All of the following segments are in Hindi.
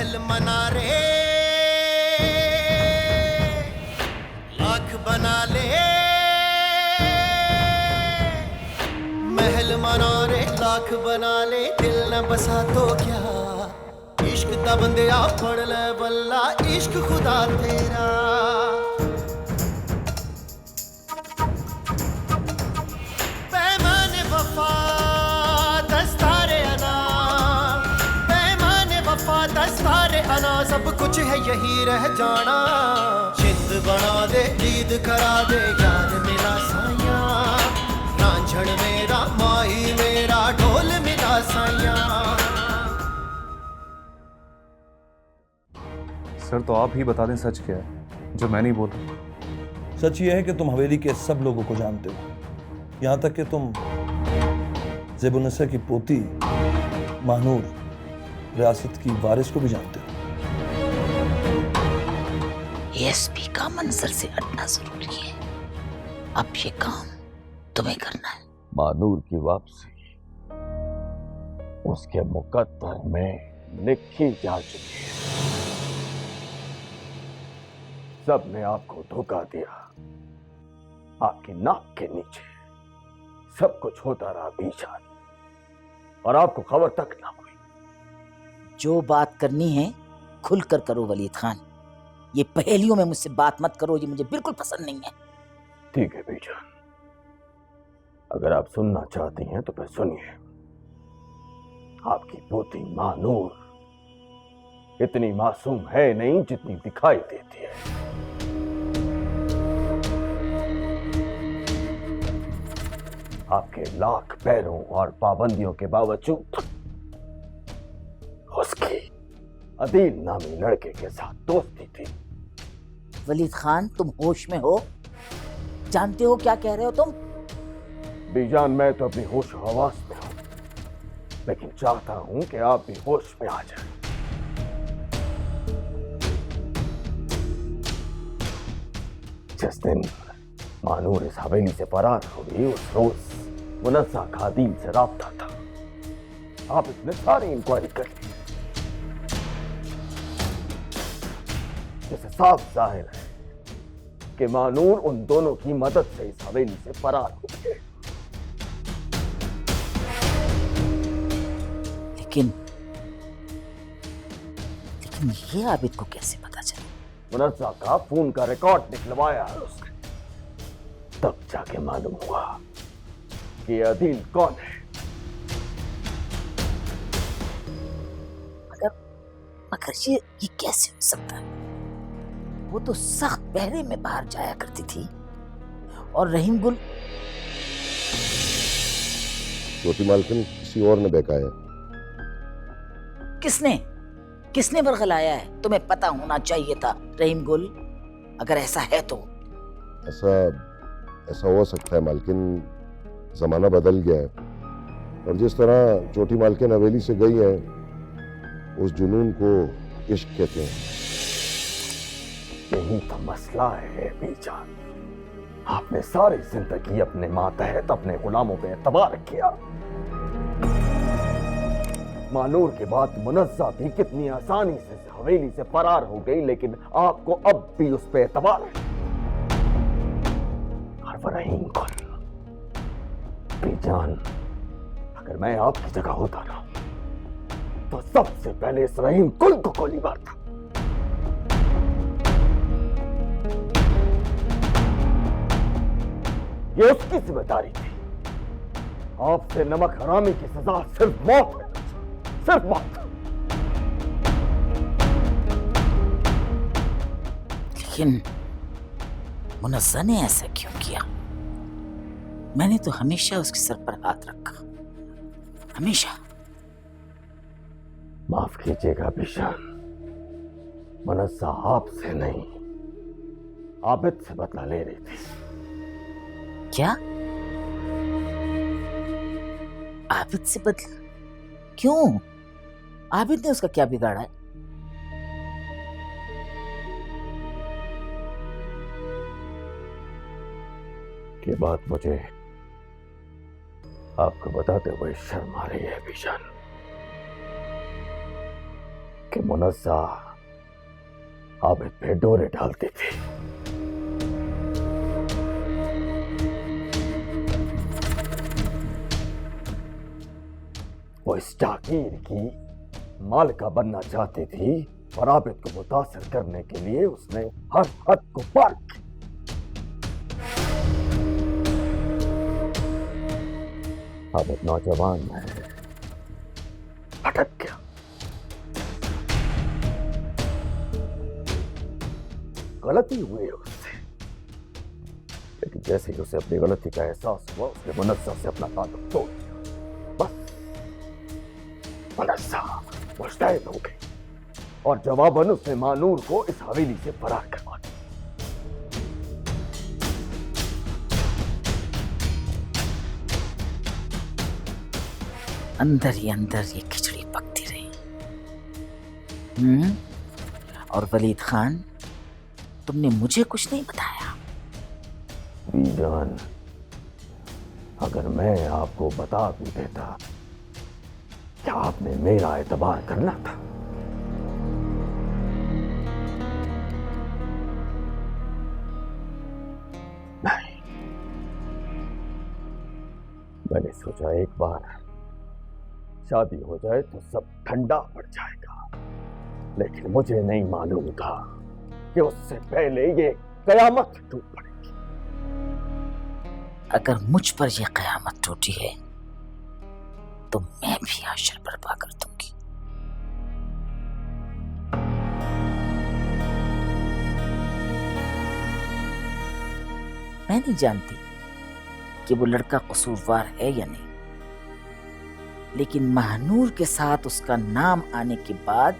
महल मनारे लाख बना ले, महल मनारे लाख बना ले, दिल न बसा तो क्या, इश्क दा बंदिया पढ़ ले बल्ला, इश्क खुदा तेरा। पैमाने वफा दस्तारे अना, पैमाने वफा दस्तारे अना, सब कुछ है यही रह जाना। चित बना दे ईद करा दे, यार मिला साया, रांझण मेरा माही मेरा, ढोल मिला साया। सर तो आप ही बता दें सच क्या है जो मैं नहीं बोल रहा। सच ये है कि तुम हवेली के सब लोगों को जानते हो, यहां तक कि तुम ज़ेबुन्निसा की पोती महानूर रियासत की वारिस को भी जानते हो। एसपी का मंजर से हटना जरूरी है, अब ये काम तुम्हें करना है। महानूर की वापसी उसके मुकद्दर में लिखी जा चुकी है। सबने आपको धोखा दिया, आपकी नाक के नीचे सब कुछ होता रहा बीजान, और आपको खबर तक ना हुई। जो बात करनी है खुलकर करो वलीद खान, ये पहेलियों में मुझसे बात मत करो, ये मुझे बिल्कुल पसंद नहीं है। ठीक है बीजान, अगर आप सुनना चाहती हैं तो फिर सुनिए। आपकी पोती महानूर इतनी मासूम है नहीं जितनी दिखाई देती है। आपके लाख पैरों और पाबंदियों के बावजूद उसकी अदील नामी लड़के के साथ दोस्ती थी। वलीद खान तुम होश में हो? जानते हो क्या कह रहे हो तुम? बीजान मैं तो अपनी होश हवास में हूं, लेकिन चाहता हूं कि आप भी होश में आ जाएं। जिस दिन महानूर इस हवेली से फरार हुई, उस रोज मुनस्सा खादिम से राब्ता था। आप इसमें सारी इंक्वायरी कर ली, जिससे साफ जाहिर है कि महानूर उन दोनों की मदद से इस हवेली से फरार हो गए। लेकिन ये आबिद को कैसे पता चला? मुनस्सा का फोन का रिकॉर्ड निकलवाया है उसने, तब जाके मालूम हुआ कि अदील कौन है। मगर ये कैसे हो सकता है? वो तो सख्त पहरे में बाहर जाया करती थी, और रहीम गुल छोटी मालकिन किसी और ने बहकाया। किसने बरगलाया है? तुम्हें पता होना चाहिए था रहीम गुल, अगर ऐसा है तो। ऐसा हो सकता है मालकिन, जमाना बदल गया है, और जिस तरह छोटी मालकिन हवेली से गई है, उस जुनून को इश्क कहते हैं। यही तो मसला है बीजान, आपने सारी जिंदगी अपने मातहत अपने गुलामों पे एतबार किया। महानूर के बाद मुनस्सा भी कितनी आसानी से हवेली से फरार हो गई, लेकिन आपको अब भी उस पे एतबार है। और रहीम गुल बीजान, अगर मैं आपकी जगह होता ना तो सबसे पहले इस रहीम गुल को गोली मारता। ये उसकी जिम्मेदारी थी। आपसे नमक हरामी की सजा सिर्फ मौत है, सिर्फ मौत। लेकिन मुनस्सा ने ऐसा क्यों किया? मैंने तो हमेशा उसके सर पर हाथ रखा, हमेशा। माफ कीजिएगा बीजान, मुनस्सा आपसे नहीं आबिद से बदला ले रही थी। क्या? आबिद से बदला? क्यों? आबिद ने उसका क्या बिगाड़ा है? ये बात मुझे आपको बताते हुए शर्म आ रही है बीजान। कि मुनस्सा आबिद पे डोरे डालती थी। वो इस जागीर की मालिका बनना चाहती थी और आबिद को मुतासिर करने के लिए उसने हर हद को पार किया। आबिद नौजवान है, भटक गया। गलती हुई है उससे, लेकिन जैसे ही उसे अपनी गलती का एहसास हुआ उसने मुनस्सा से अपना ताल्लुक तोड़ दिया। बस मुनस्सा मुस्तैद हो गई और जवाबन उसने मानूर को इस हवेली से फरार करवा दिया। अंदर ही अंदर ये खिचड़ी पकती रही। और वलीद खान, तुमने मुझे कुछ नहीं बताया। बीजान, अगर मैं आपको बता भी देता, क्या आपने मेरा एतबार करना था? नहीं, मैंने सोचा एक बार शादी हो जाए तो सब ठंडा पड़ जाएगा, लेकिन मुझे नहीं मालूम था कि उससे पहले ये कयामत टूट पड़ेगी। अगर मुझ पर यह कयामत टूटी है तो मैं भी आशर बर्पा कर दूंगी। मैं नहीं जानती कि वो लड़का कसूरवार है या नहीं, लेकिन महानूर के साथ उसका नाम आने के बाद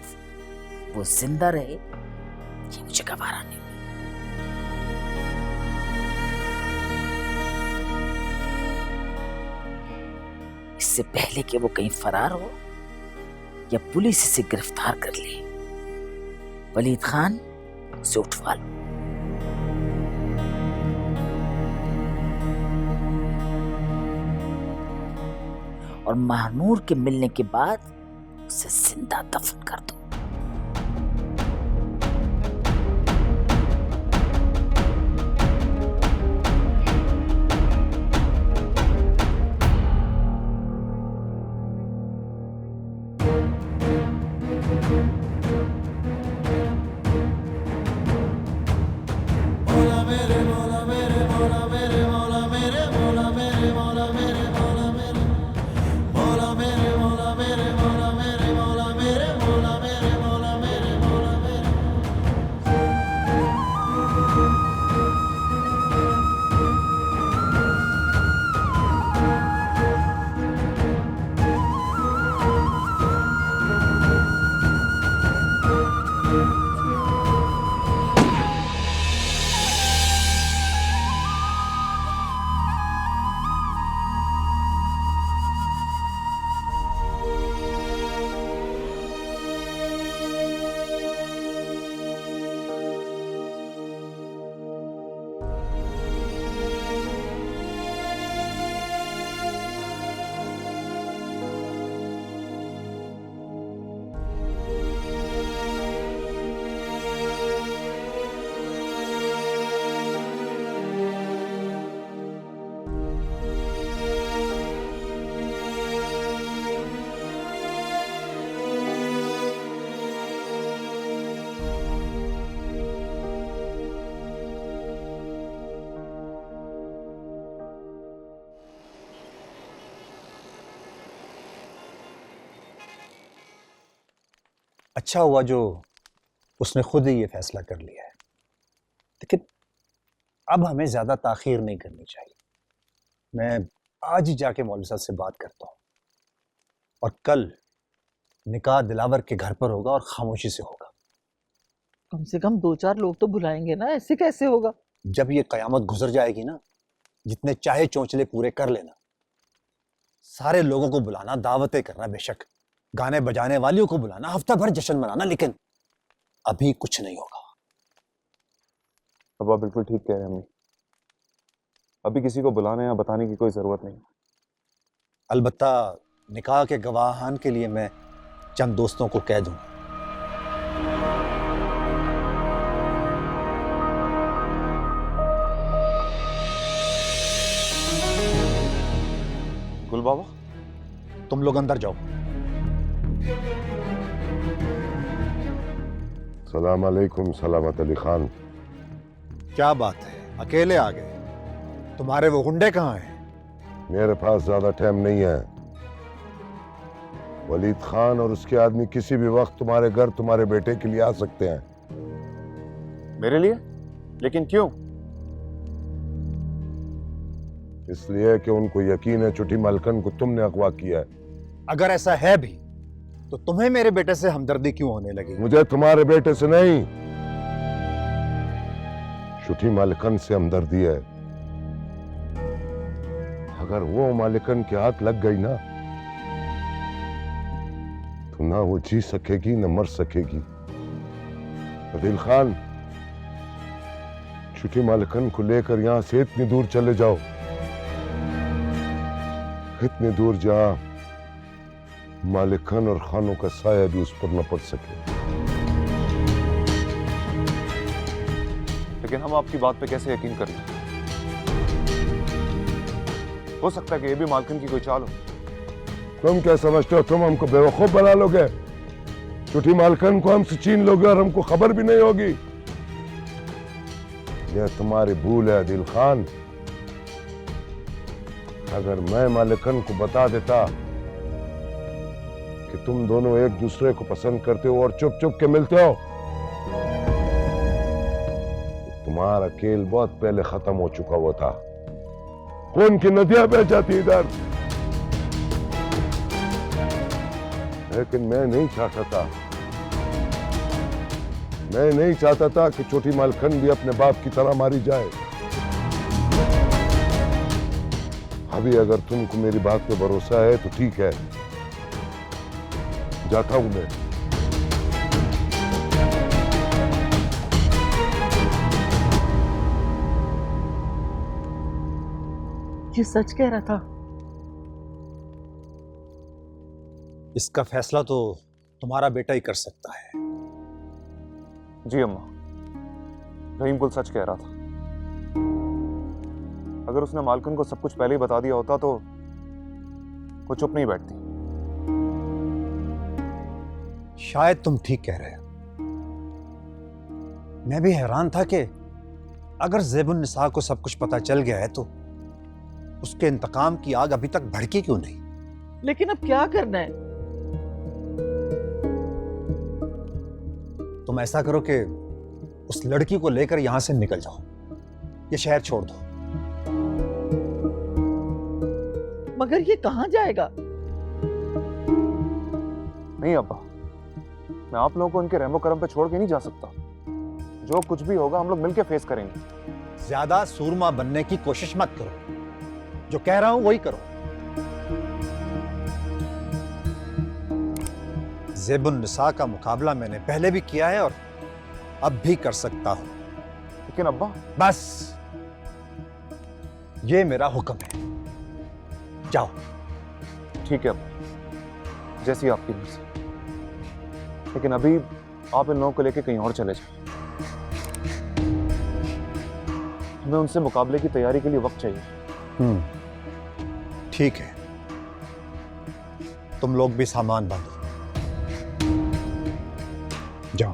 वो जिंदा रहे, ये मुझे गवारा नहीं। इससे पहले कि वो कहीं फरार हो या पुलिस इसे गिरफ्तार कर ले, वलीद खान उसे उठवा लो। और महानूर के मिलने के बाद उसे जिंदा दफन कर दो। अच्छा हुआ जो उसने खुद ही ये फैसला कर लिया है, लेकिन अब हमें ज्यादा ताखीर नहीं करनी चाहिए। मैं आज ही जाके मौलवी साहब से बात करता हूँ और कल निकाह दिलावर के घर पर होगा और खामोशी से होगा। कम से कम 2-4 लोग तो बुलाएंगे ना, ऐसे कैसे होगा? जब ये कयामत गुजर जाएगी ना, जितने चाहे चौंचले पूरे कर लेना, सारे लोगों को बुलाना, दावतें करना, बेशक गाने बजाने वालियों को बुलाना, हफ्ता भर जश्न मनाना, लेकिन अभी कुछ नहीं होगा। अब आप बिल्कुल ठीक कह रहे हैं अम्मी, अभी किसी को बुलाने या बताने की कोई जरूरत नहीं। अलबत्ता निकाह के गवाहान के लिए मैं चंद दोस्तों को कह दूंगा। गुल बाबा, तुम लोग अंदर जाओ। सलाम अलैकुम सलामत अली खान। क्या बात है, अकेले आ गए? तुम्हारे वो गुंडे कहाँ हैं? मेरे पास ज्यादा टाइम नहीं है। वलीद खान और उसके आदमी किसी भी वक्त तुम्हारे घर तुम्हारे बेटे के लिए आ सकते हैं। मेरे लिए? लेकिन क्यों? इसलिए कि उनको यकीन है छुट्टी मालकन को तुमने अगवा किया है। अगर ऐसा है भी तो तुम्हें मेरे बेटे से हमदर्दी क्यों होने लगी? मुझे तुम्हारे बेटे से नहीं, छुट्टी मालकन से हमदर्दी है। अगर वो मालिकन के हाथ लग गई ना तो ना वो जी सकेगी न मर सकेगी। अदिल खान, छुट्टी मालिकन को लेकर यहां से इतनी दूर चले जाओ, इतनी दूर जहां मालिकन और खानों का साया भी उस पर न पड़ सके। लेकिन हम आपकी बात पे कैसे यकीन करें? हो सकता है कि ये भी मालकिन की कोई चाल हो। तुम क्या समझते हो? तुम हमको बेवकूफ बना लोगे? छुट्टी मालकन को हमसे छीन लोगे और हमको खबर भी नहीं होगी। यह तुम्हारी भूल है दिल खान। अगर मैं मालिकन को बता देता कि तुम दोनों एक दूसरे को पसंद करते हो और चुप चुप के मिलते हो, तो तुम्हारा खेल बहुत पहले खत्म हो चुका हुआ था। खून की नदियां बह जाती इधर। लेकिन मैं नहीं चाहता था कि छोटी मालकन भी अपने बाप की तरह मारी जाए। अभी अगर तुमको मेरी बात पे भरोसा है तो ठीक है, जाता हूं मैं। ये सच कह रहा था। इसका फैसला तो तुम्हारा बेटा ही कर सकता है। जी अम्मा, रहीम कुल सच कह रहा था। अगर उसने मालकिन को सब कुछ पहले ही बता दिया होता तो वो चुप नहीं बैठती। शायद तुम ठीक कह रहे हो। मैं भी हैरान था कि अगर ज़ेबुन्निसा को सब कुछ पता चल गया है तो उसके इंतकाम की आग अभी तक भड़की क्यों नहीं? लेकिन अब क्या करना है? तुम ऐसा करो कि उस लड़की को लेकर यहां से निकल जाओ, ये शहर छोड़ दो। मगर ये कहां जाएगा? नहीं अब्बा, मैं आप लोगों को उनके रहमो करम पे छोड़ के नहीं जा सकता। जो कुछ भी होगा हम लोग मिलकर फेस करेंगे। ज्यादा सूरमा बनने की कोशिश मत करो, जो कह रहा हूं वही करो। ज़ेबुन्निसा का मुकाबला मैंने पहले भी किया है और अब भी कर सकता हूं। लेकिन अब्बा, बस ये मेरा हुक्म है, जाओ। ठीक है अब्बा, जैसी आपकी मर्जी। लेकिन अभी आप इन लोगों को लेकर कहीं और चले जाओ। हमें उनसे मुकाबले की तैयारी के लिए वक्त चाहिए। ठीक है, तुम लोग भी सामान बांधो, जाओ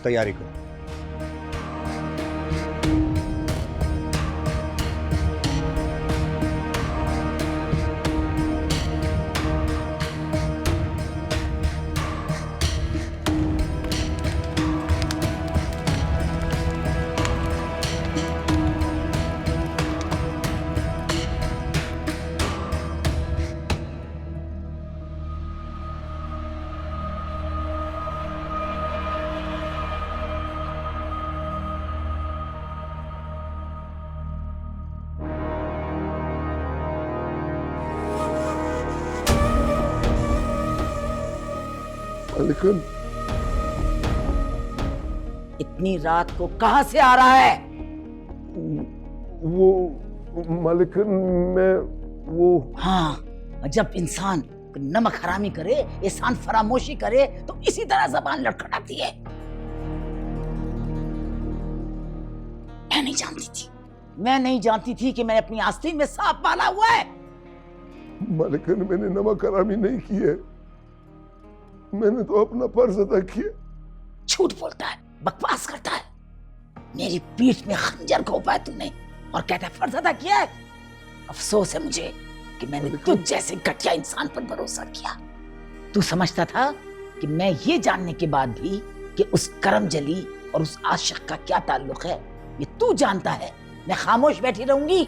तैयारी करो। मालिकन, इतनी रात को कहां से आ रहा है? वो मालिकन, मैं वो हाँ, जब इंसान नमक हरामी करे, एहसान फरामोशी करे तो इसी तरह जबान लड़खड़ाती है। मैं नहीं जानती थी कि मैंने अपनी आस्तीन में सांप पाला हुआ है। मालिकन, मैंने नमक हरामी नहीं की है, मैंने तो अपना फर्ज अदा किया। झूठ बोलता है, बकवास करता है। मेरी पीठ में खंजर घोंपा है तूने और कहता है फर्ज अदा किया है। अफसोस है मुझे कि मैंने तुझ जैसे घटिया इंसान पर भरोसा किया। तू समझता था कि मैं ये जानने के बाद भी कि उस करमजली और उस आशिक का क्या ताल्लुक है ये तू जानता है, मैं खामोश बैठी रहूंगी?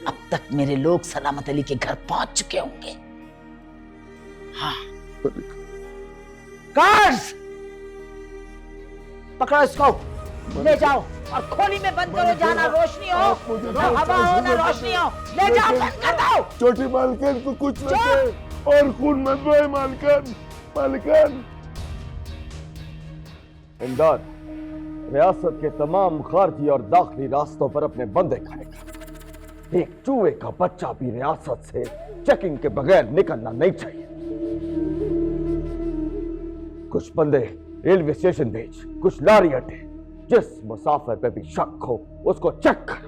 अब तक मेरे लोग सलामत अली के घर पहुंच चुके होंगे। हाँ, गार्ड्स पकड़ो इसको, ले जाओ और खोली में बंद करो, जाना रोशनी हो, ना हवा हो ना रोशनी हो, ले जाओ, बंद कर दो। छोटी मालकन को कुछ न दे और खून मत बहे मालकन, मालकन। इमदाद रियासत के तमाम खारजी और दाखिली रास्तों पर अपने बंदे खड़े कर। एक चूहे का बच्चा भी रियासत से चेकिंग के बगैर निकलना नहीं चाहिए। कुछ बंदे रेलवे स्टेशन भेज, कुछ लारी अड्डे, जिस मुसाफिर पे भी शक हो उसको चेक कर।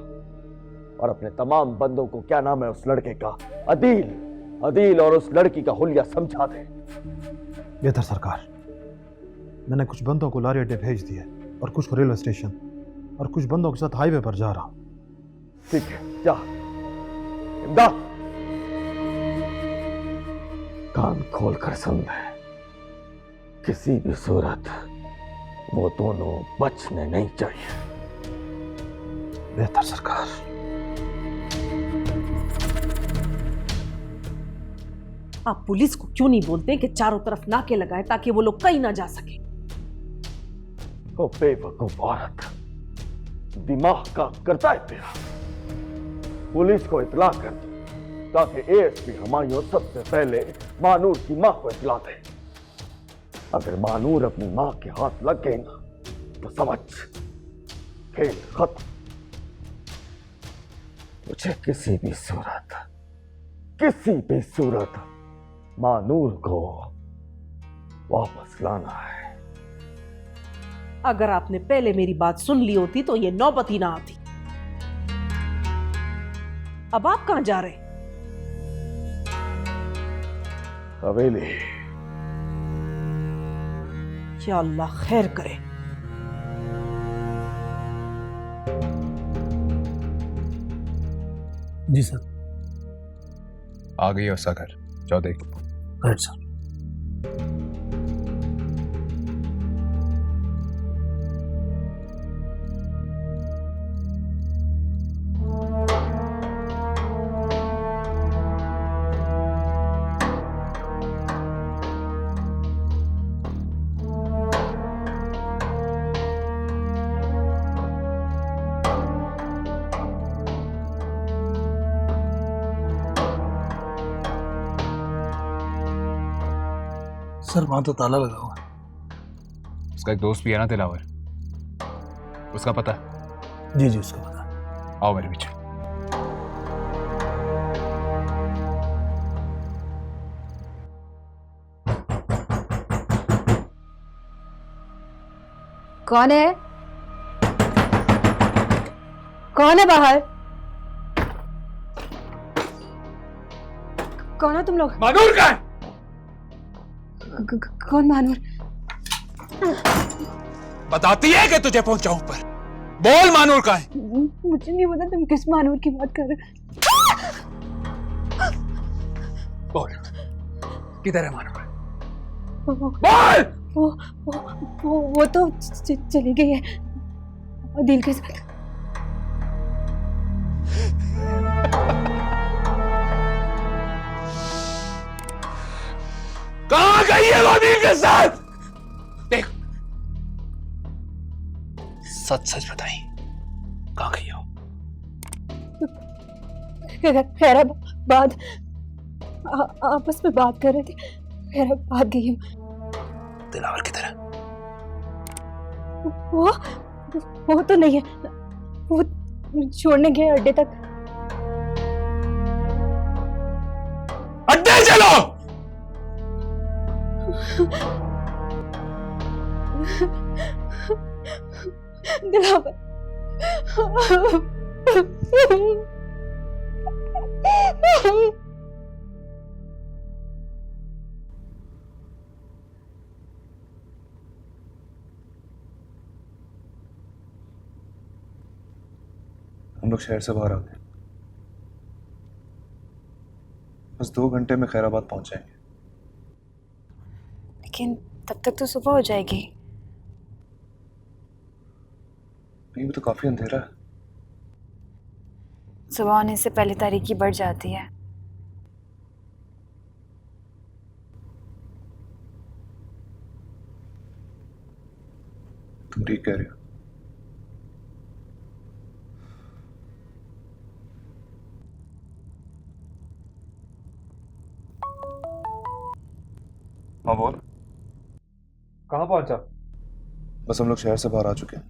और अपने तमाम बंदों को क्या नाम है उस लड़के का, अदील और उस लड़की का हुलिया समझा दे। बेहतर सरकार, मैंने कुछ बंदों को लारी अड्डे भेज दिए और कुछ को रेलवे स्टेशन और कुछ बंदों के साथ हाईवे पर जा रहा हूं। ठीक है, जा। इमदाद कान खोल कर सुन ले, किसी भी सूरत वो दोनों बचने नहीं चाहिए। बेहतर सरकार। आप पुलिस को क्यों नहीं बोलते कि चारों तरफ नाके लगाए ताकि वो लोग कहीं ना जा सके? ओ बेवकूफ औरत, दिमाग काम करता है तेरा। पुलिस को इतला कर दो ताकि एएसपी हुमायूं सबसे पहले मानूर की मां को इतला दे। अगर मानूर अपनी मां के हाथ लग गई ना तो समझ खेल खत्म। मुझे किसी भी सूरत मानूर को वापस लाना है। अगर आपने पहले मेरी बात सुन ली होती तो ये नौबत ही ना आती। अब आप कहां जा रहे? हवेली। या अल्लाह खैर करे। जी सर। आ गई है उसका घर, जाओ देख। Right sir. सर वहां तो ताला लगा हुआ है। उसका एक दोस्त भी है ना दिलावर, उसका पता? जी जी उसका पता। आओ मेरे पीछे। कौन है? कौन है बाहर? कौन हो तुम लोग? मानूर का है। कौन मानूर? बताती है कि तुझे पहुंचाऊं पर। बोल मानूर का है। मुझे नहीं पता तुम किस मानूर की बात कर रहे हो। बोल किधर है मानूर? बोल। वो तो चली गई है अदील के साथ। कहां गई है वो अदील के साथ? देख, सच सच बताई, कहां गई हो? खैराबाद आपस में बात कर रहे थे, खैराबाद गई हूँ। दिलावर किधर है? वो तो नहीं है, वो छोड़ने गए अड्डे तक। अड्डे चलो। दिलावर हम लोग शहर से बाहर आ गए, बस 2 घंटे में खैराबाद पहुंच जाएंगे। लेकिन तब तक तो सुबह हो जाएगी। नहीं, भी तो काफी अंधेरा है। सुबह होने से पहले तारीकी बढ़ जाती है। तुम ठीक कह रहे हो। हाँ बोल। कहाँ पहुंचा? बस हम लोग शहर से बाहर आ चुके हैं।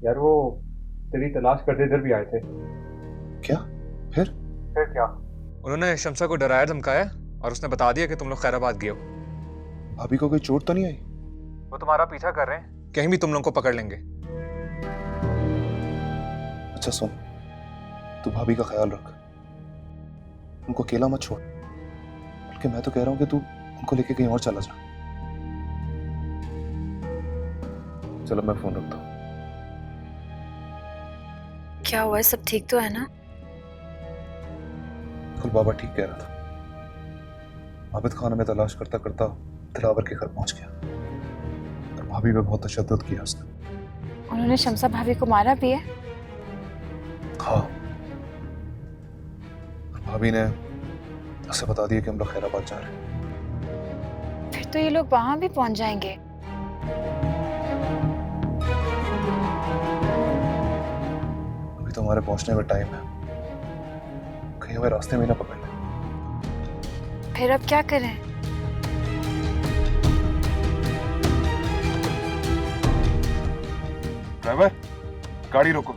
यार वो तेरी तलाश करते इधर भी आए थे। क्या? फिर क्या? उन्होंने शमसा को डराया धमकाया और उसने बता दिया कि तुम लोग खैराबाद गए हो। भाभी को कोई चोट तो नहीं आई? वो तुम्हारा पीछा कर रहे हैं, कहीं भी तुम लोग को पकड़ लेंगे। अच्छा सुन, तू भाभी का ख्याल रख, उनको अकेला मत छोड़। बल्कि मैं तो कह रहा हूँ कि तू उनको लेके कहीं और चला जा। चलो मैं फोन रखता हूँ। क्या हुआ है? सब ठीक तो है ना? कल बाबा ठीक कह रहा था। आबिद खान में तलाश करता करता दिलावर के घर पहुंच गया और भाभी पे बहुत तशद्दुद किया उसने। उन्होंने शमसा भाभी को मारा भी है? हाँ, और भाभी ने उसे बता दिया कि हम लोग खैराबाद जा रहे हैं। फिर तो ये लोग वहां भी पहुंच जाएंगे। अभी तो हमारे पहुंचने में टाइम है, कहीं हमें रास्ते में ना पकड़ ले। फिर अब क्या करें? ड्राइवर, गाड़ी रोको।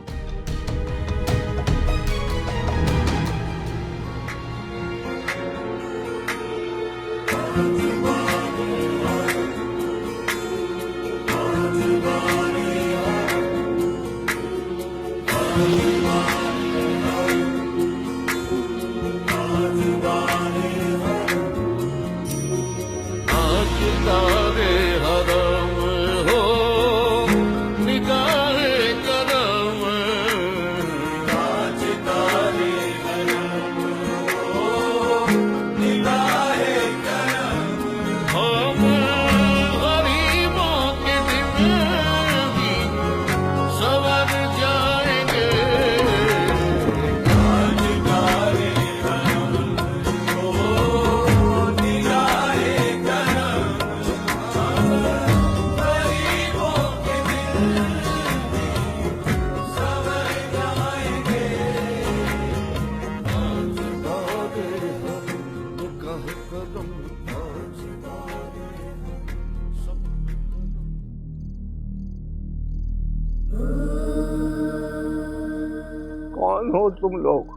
कौन हो तुम लोग?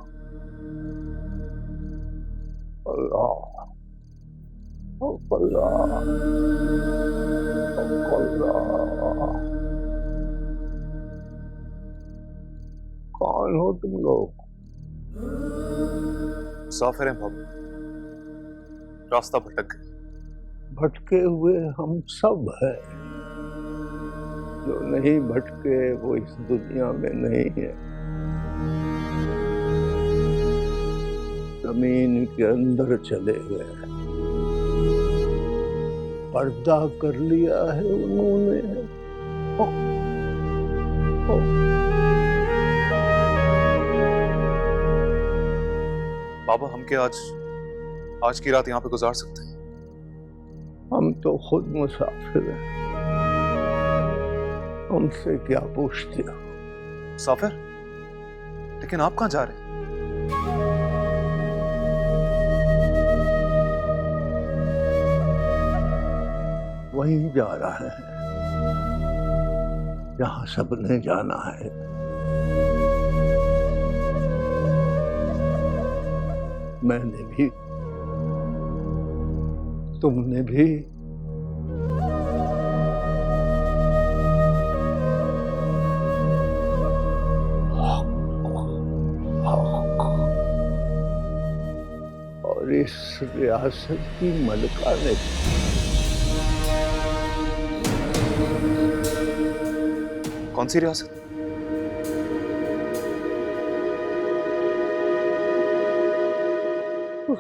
अल्लाह, अल्लाह, अल्लाह। कौन हो तुम लोग? मुसाफिर हैं भाभी, रास्ता भटक गए। भटके हुए हम सब हैं। जो नहीं भटके वो इस दुनिया में नहीं है। जमीन के अंदर चले गए, पर्दा कर लिया है उन्होंने। बाबा, हम क्या आज की रात यहाँ पे गुजार सकते हैं? हम तो खुद मुसाफिर हैं, हमसे क्या पूछते हो? मुसाफिर? लेकिन आप कहाँ जा रहे हैं? वहीं जा रहे हैं जहां सबने जाना है। मैंने भी, तुमने भी। इस रियासत की मलिका ने कौन सी रियासत?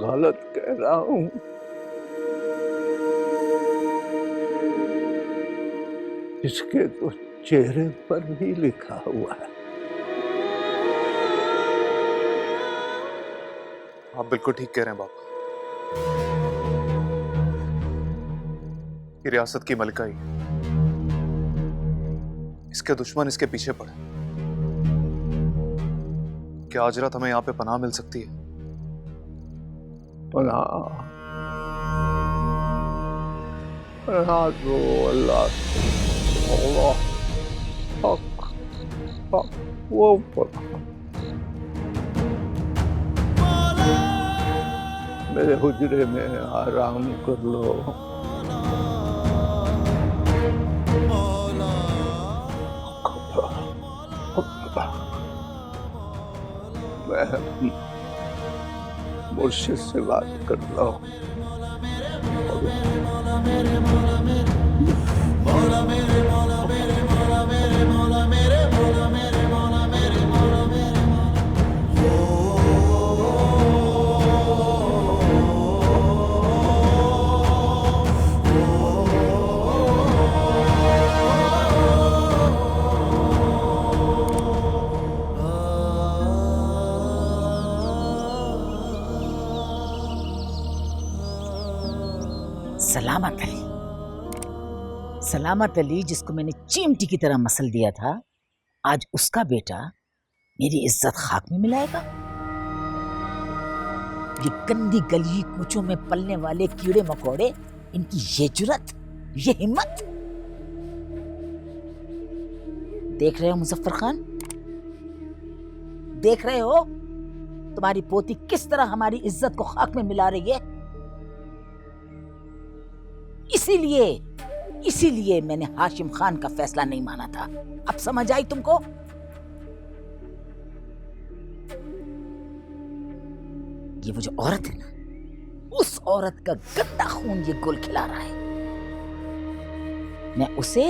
गलत कह रहा हूं। इसके तो चेहरे पर ही लिखा हुआ है। आप बिल्कुल ठीक कह रहे हैं बाबा। ये रियासत की मलिका ही, इसके दुश्मन इसके पीछे पड़े। क्या आज रात हमें यहाँ पे पनाह मिल सकती है? पनाह दो अल्लाह से, वो मेरे हुजरे में आराम कर लो। मैं मुर्शिद से बात करता हूँ। सलामत अली, सलामत अली जिसको मैंने चिमटी की तरह मसल दिया था, आज उसका बेटा मेरी इज्जत खाक में मिलाएगा। ये गंदी गली कूचों में पलने वाले कीड़े मकोड़े, इनकी ये जुर्रत, ये हिम्मत। देख रहे हो मुजफ्फर खान, देख रहे हो तुम्हारी पोती किस तरह हमारी इज्जत को खाक में मिला रही है। इसीलिए मैंने हाशिम खान का फैसला नहीं माना था। अब समझ आई तुमको? ये वो जो औरत है ना, उस औरत का गंदा खून ये गुल खिला रहा है। मैं उसे,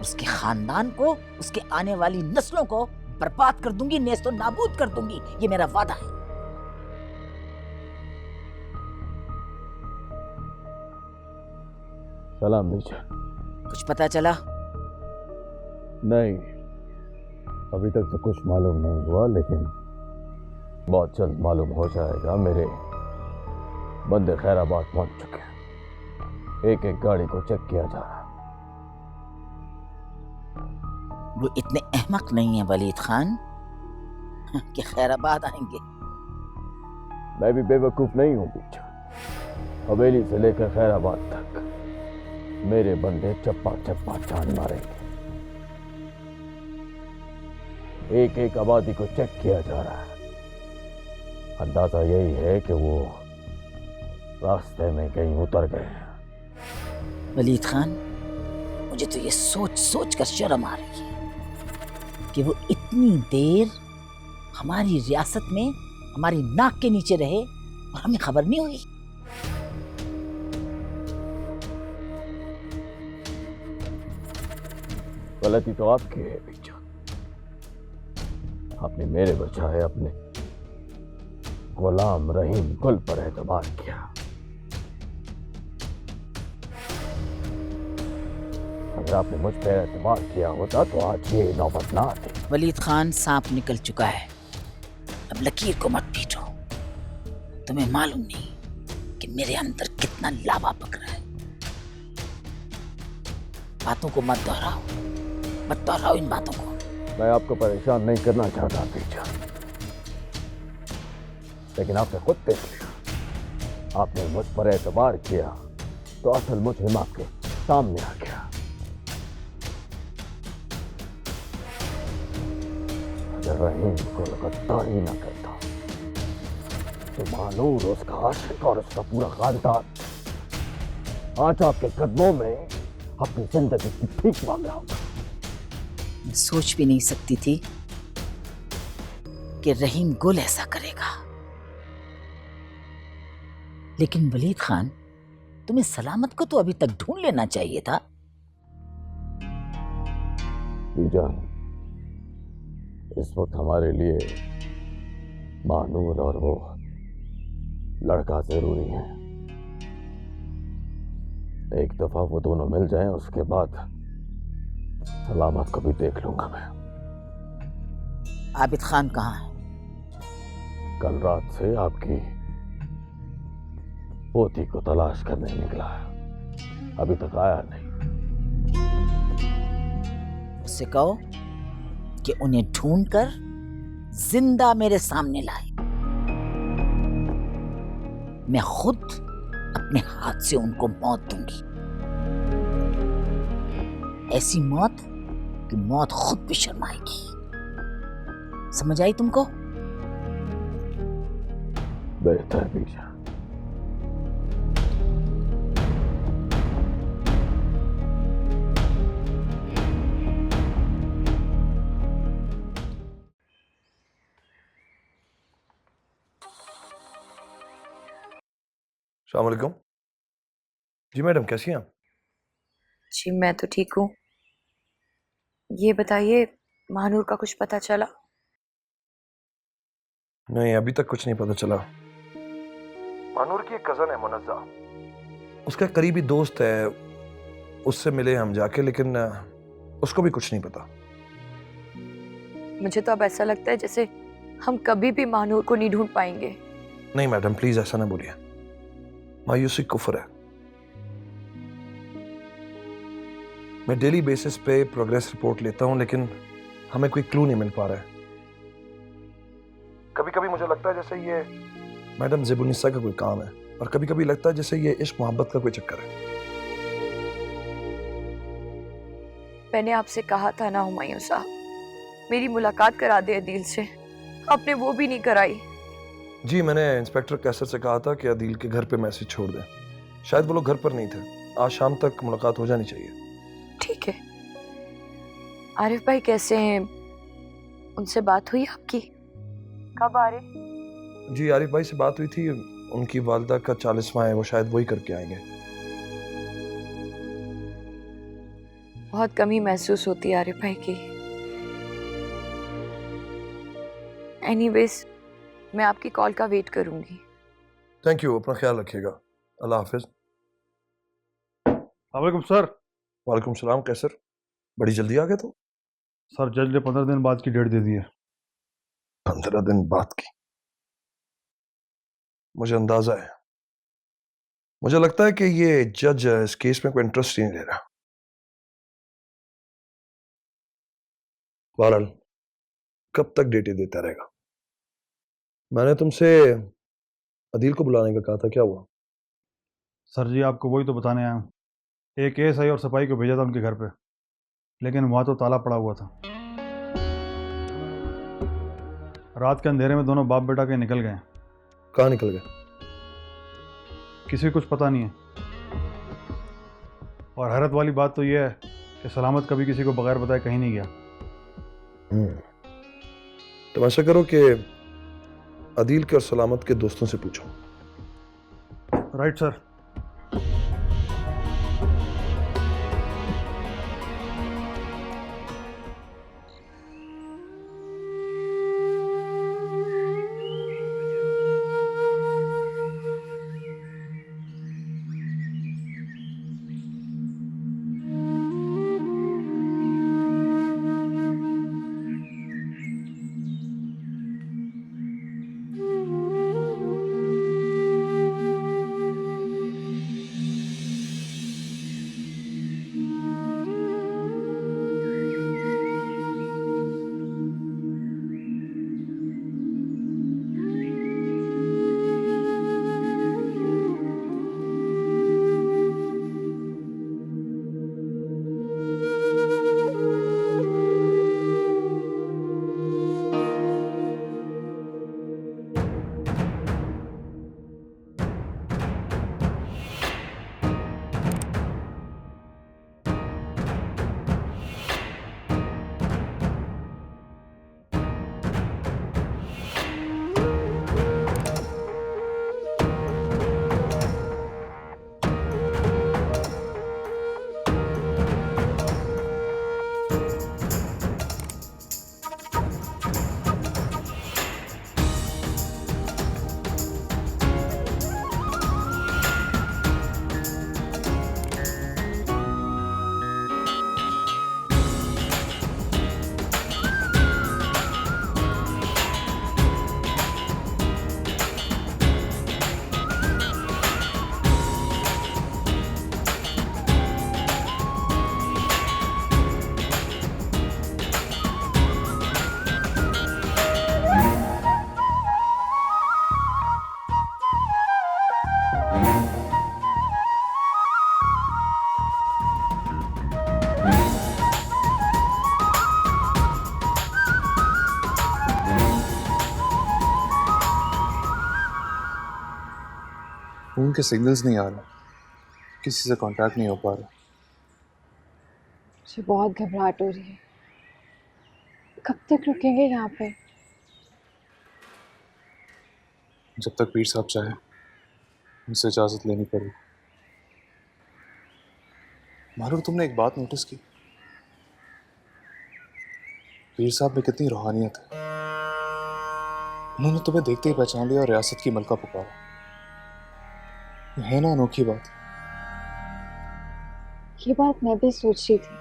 उसके खानदान को, उसके आने वाली नस्लों को बर्बाद कर दूंगी, नेस्तो नाबूद कर दूंगी। ये मेरा वादा है। सलाम बीजा। कुछ पता चला? नहीं, अभी तक तो कुछ मालूम नहीं हुआ, लेकिन बहुत जल्द मालूम हो जाएगा। मेरे बंदे खैराबाद पहुंच चुके हैं। एक एक गाड़ी को चेक किया जा रहा है। वो इतने अहमक नहीं है वलीद खान कि खैराबाद आएंगे। मैं भी बेवकूफ नहीं हूं बीजा। हवेली से लेकर खैराबाद तक मेरे बंदे चप्पा चप्पा जान मारेंगे। एक एक आबादी को चेक किया जा रहा है। अंदाजा यही है कि वो रास्ते में कहीं उतर गए हैं। वलीद खान, मुझे तो ये सोच सोच कर शर्म आ रही है कि वो इतनी देर हमारी रियासत में हमारी नाक के नीचे रहे और हमें खबर नहीं हुई। गलती तो आपकी है बीजा। आपने मेरे बचाए अपने गुलाम रहीम गुल पर एतबार किया। अगर आपने मुझ पर एतबार किया होता तो आज ये नौबत ना आती। वलीद खान, सांप निकल चुका है, अब लकीर को मत पीटो। तुम्हें मालूम नहीं कि मेरे अंदर कितना लावा पक रहा है। बातों को मत दोहराओ इन बातों को। मैं आपको परेशान नहीं करना चाहता बीजा, लेकिन आपने खुद देख लिया। आपने मुझ पर एतबार किया तो असल मुझे आपके सामने आ गया। अगर रहीम को गद्दारी न करता तो मानूर, उसका आशिक और उसका पूरा खानदान आज आपके कदमों में अपनी जिंदगी की भीख मांग रहा होगा। मैं सोच भी नहीं सकती थी कि रहीम गुल ऐसा करेगा। लेकिन वलीद खान, तुम्हें सलामत को तो अभी तक ढूंढ लेना चाहिए था। बीजान, इस वक्त हमारे लिए मानूर और वो लड़का जरूरी है। एक दफा वो दोनों मिल जाएं, उसके बाद सलामत को भी देख लूंगा मैं। आबिद खान कहाँ है? कल रात से आपकी पोती को तलाश करने निकला है, अभी तक आया नहीं। उससे कहो कि उन्हें ढूंढकर जिंदा मेरे सामने लाए। मैं खुद अपने हाथ से उनको मौत दूंगी, ऐसी मौत कि मौत खुद भी शर्माएगी। समझ आई तुमको? बेहतर बीजा। अस्सलाम वालेकुम। जी मैडम, कैसी हैं आप? जी मैं तो ठीक हूँ। ये बताइए, महानूर का कुछ पता चला? नहीं, अभी तक कुछ नहीं पता चला। मानूर की एक कजन है मुनज़्ज़ा, उसका करीबी दोस्त है, उससे मिले हम जाके, लेकिन उसको भी कुछ नहीं पता। मुझे तो अब ऐसा लगता है जैसे हम कभी भी महानूर को नहीं ढूंढ पाएंगे। नहीं मैडम, प्लीज ऐसा ना बोलिए, मायूसी कुफ्र है। मैं डेली बेसिस पे प्रोग्रेस रिपोर्ट लेता हूं, लेकिन हमें कोई क्लू नहीं मिल पा रहा है। कभी कभी मुझे लगता है जैसे ये मैडम ज़ेबुन्निसा का कोई काम है, और कभी कभी लगता है जैसे ये इश्क मोहब्बत का कोई चक्कर है। मैंने आपसे कहा था ना हुमायूं साहब, मेरी मुलाकात करा दे अदील से, आपने वो भी नहीं कराई। जी, मैंने इंस्पेक्टर कैसर से कहा था कि अदील के घर पे मैसेज छोड़ दें, शायद वो लोग घर पर नहीं थे। आज शाम तक मुलाकात हो जानी चाहिए। ठीक है। आरिफ भाई कैसे हैं? उनसे बात हुई आपकी? कब आ रहे? जी, आरिफ भाई से बात हुई थी, उनकी वालिदा का 40वां है, वो शायद वही करके आएंगे। बहुत कमी महसूस होती है आरिफ भाई की। एनीवेज, मैं आपकी कॉल का वेट करूंगी। थैंक यू, अपना ख्याल रखिएगा। अल्लाह हाफिज। वालेकुम सर। वालेकुम सलाम। कैसर, बड़ी जल्दी आ गए तो? सर, जज ने 15 दिन बाद की डेट दे दी है। 15 दिन बाद की? मुझे अंदाजा है। मुझे लगता है कि ये जज इस केस में कोई इंटरेस्ट नहीं ले रहा। बहरहाल, कब तक डेटें देता रहेगा? मैंने तुमसे अदील को बुलाने का कहा था, क्या हुआ? सर जी, आपको वही तो बताने आया हूँ। एक एएसआई और सिपाही को भेजा था उनके घर पे, लेकिन वहाँ तो ताला पड़ा हुआ था। रात के अंधेरे में दोनों बाप बेटा के निकल गए। कहाँ निकल गए? किसी को कुछ पता नहीं है। और हैरत वाली बात तो यह है कि सलामत कभी किसी को बगैर बताए कहीं नहीं गया। तुम ऐसा करो कि अदील के और सलामत के दोस्तों से पूछो। Right sir. फोन के सिग्नल्स नहीं आ रहे, किसी से कांटेक्ट नहीं हो पा रहा। मुझे बहुत घबराहट हो रही है। कब तक रुकेंगे यहाँ पे? जब तक पीर साहब चाहे उनसे इजाजत लेनी पड़ेगी। मालूम तुमने एक बात नोटिस की? पीर साहब में कितनी रूहानियत है। उन्होंने तुम्हें देखते ही पहचान लिया और रियासत की मलका पुकारा। ये है ना अनोखी बात? ये बात मैं भी सोच रही थी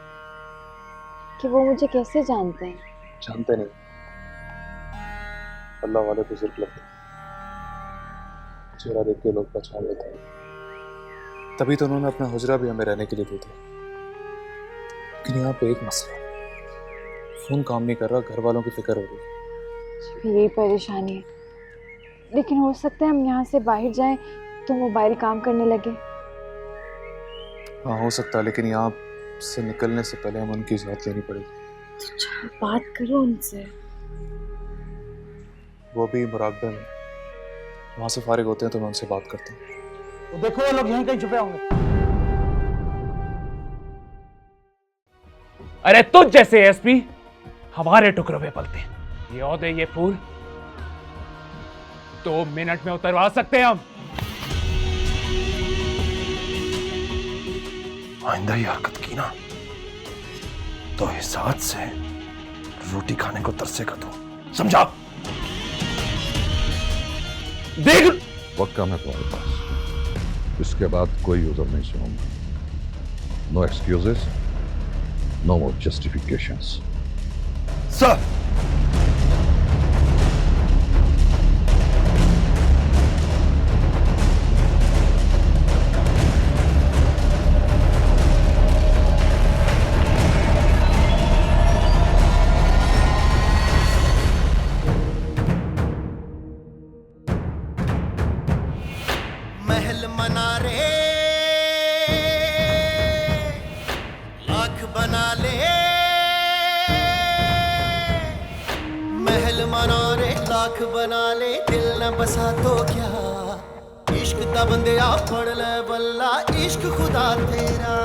कि वो मुझे कैसे जानते हैं। जानते नहीं, अल्लाह वाले बुजुर्ग लगते हैं, चेहरा देख के लोग पहचान लेते हैं। तभी तो उन्होंने अपना हुजरा भी हमें रहने के लिए दे दिया। लेकिन यहाँ पे एक मसला, फोन काम नहीं कर रहा, घर वालों की फिक्र हो रही है। भी यही परेशानी है, लेकिन हो सकता है हम यहाँ से बाहर जाएं तो मोबाइल काम करने लगे। हाँ हो सकता है, लेकिन यहाँ से निकलने से पहले हम उनकी इजाजत लेनी पड़ेगी। अच्छा बात करो उनसे। वो भी मुराकबे में, वहां से फारिग होते हैं तो मैं उनसे बात करता हूँ। तो देखो वो लोग यहीं कहीं छुपे होंगे। अरे तुझ जैसे एसपी हमारे टुकड़ों पे पलते हैं। ये औहदे ये फूल 2 मिनट में उतरवा सकते हैं हम। आइंदा ये हरकत की ना तो इस हाथ से रोटी खाने को तरसेगा तू, समझा? देख वक्त कम है तुम्हारे पास, इसके बाद कोई उधर नहीं सुनूंगा। नो एक्सक्यूजेस, नो मोर जस्टिफिकेशंस। सर महल मनारे लाख बना ले, महल मनारे लाख बना ले, दिल न बसा तो क्या। इश्क दा बंदिया पढ़ ले बल्ला, इश्क खुदा तेरा।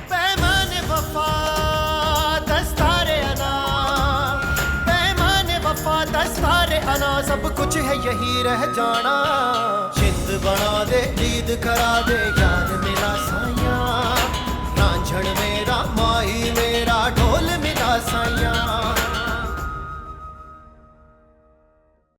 पैमाने वफा दस्तारे अना, पैमाने वफा दस्तारे अना, सब कुछ है यही रह जाना। जिद बना दे, जीद करा दे,